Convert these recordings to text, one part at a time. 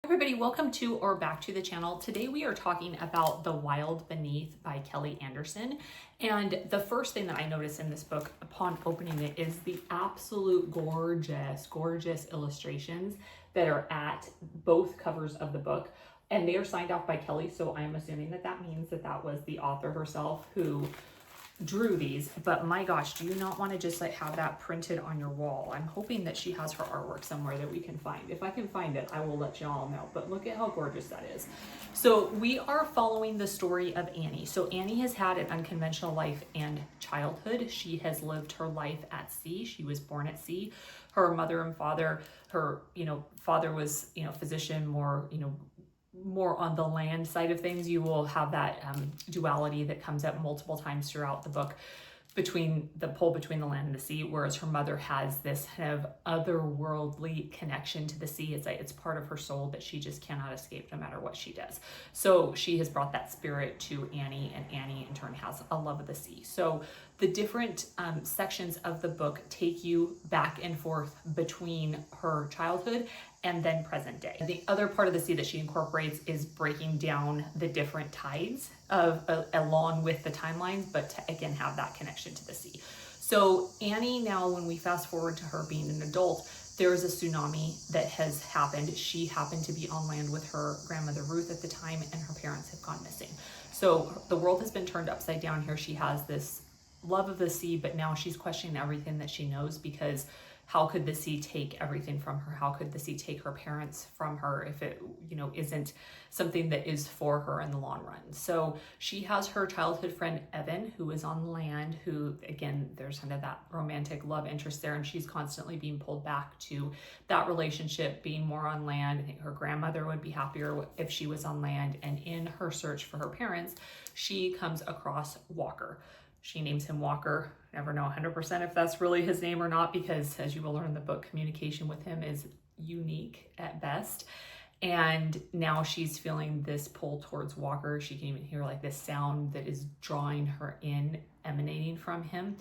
Everybody, welcome to or back to the channel. Today we are talking about The Wild Beneath by Kelly Anderson. And the first thing that I noticed in this book upon opening it is the absolute gorgeous illustrations that are at both covers of the book. And they are signed off by Kelly, so I'm assuming that that means that that was the author herself who drew these. But my gosh, do you not want to just like have that printed on your wall? I'm hoping that she has her artwork somewhere that we can find. If I can find it, I will let you all know. But look at how gorgeous that is. So we are following the story of Annie. So Annie has had an unconventional life and childhood. She has lived her life at sea. She was born at sea. Her mother and father, her father was physician, more on the land side of things. You will have that duality that comes up multiple times throughout the book between the pull between the land and the sea, whereas her mother has this kind of otherworldly connection to the sea. It's like it's part of her soul that she just cannot escape no matter what she does. So she has brought that spirit to Annie, and Annie in turn has a love of the sea. So the different sections of the book take you back and forth between her childhood and then present day. The other part of the sea that she incorporates is breaking down the different tides of along with the timelines, but to again have that connection to the sea. So Annie, now when we fast forward to her being an adult, there is a tsunami that has happened. She happened to be on land with her grandmother Ruth at the time, and her parents have gone missing. So the world has been turned upside down here. She has this love of the sea, but now she's questioning everything that she knows, because how could the sea take everything from her? How could the sea take her parents from her if it, isn't something that is for her in the long run? So she has her childhood friend Evan, who is on land, who, again, there's kind of that romantic love interest there, and she's constantly being pulled back to that relationship, being more on land. I think her grandmother would be happier if she was on land. And in her search for her parents, she comes across Walker. She names him Walker. Never know 100% if that's really his name or not, because as you will learn in the book, communication with him is unique at best. And now she's feeling this pull towards Walker. She can even hear like this sound that is drawing her in, emanating from him.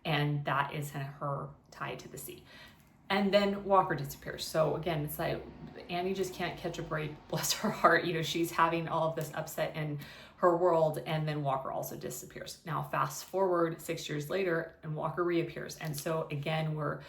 And that is kind of her tie to the sea. And then Walker disappears. So again, it's like Annie just can't catch a break, bless her heart. She's having all of this upset in her world, and then Walker also disappears. Now fast forward 6 years later, and Walker reappears. And so again, we're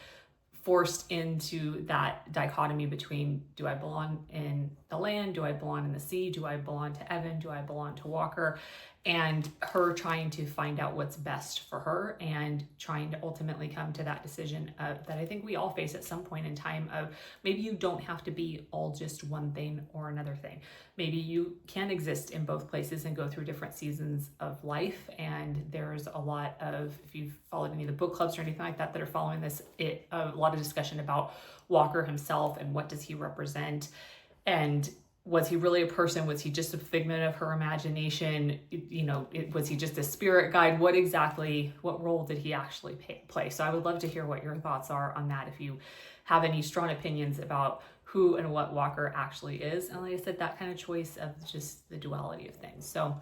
forced into that dichotomy between, do I belong in the land? Do I belong in the sea? Do I belong to Evan? Do I belong to Walker? And her trying to find out what's best for her, and trying to ultimately come to that decision that I think we all face at some point in time of maybe you don't have to be all just one thing or another thing. Maybe you can exist in both places and go through different seasons of life. And there's a lot of, if you've followed any of the book clubs or anything like that that are following this, a lot of discussion about Walker himself and what does he represent, and was he really a person? Was he just a figment of her imagination? Was he just a spirit guide? What role did he actually play? So I would love to hear what your thoughts are on that, if you have any strong opinions about who and what Walker actually is. And like I said, that kind of choice of just the duality of things. So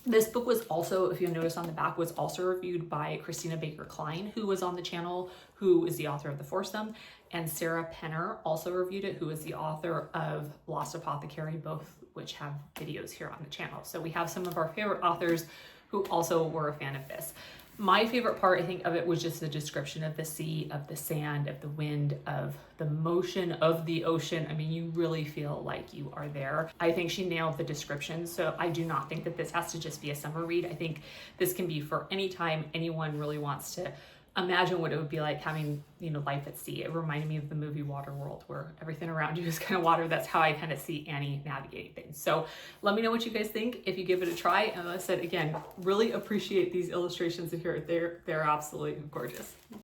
this book was also, if you notice on the back, was also reviewed by Christina Baker Klein, who was on the channel, who is the author of The Foursome, and Sarah Penner also reviewed it, who is the author of Lost Apothecary, both which have videos here on the channel. So we have some of our favorite authors who also were a fan of this. My favorite part, I think, of it was just the description of the sea, of the sand, of the wind, of the motion of the ocean. I mean, you really feel like you are there. I think she nailed the description. So I do not think that this has to just be a summer read. I think this can be for any time anyone really wants to imagine what it would be like having, life at sea. It reminded me of the movie Waterworld, where everything around you is kind of water. That's how I kind of see Annie navigating things. So let me know what you guys think if you give it a try. And as I said, again, really appreciate these illustrations in here. They're absolutely gorgeous.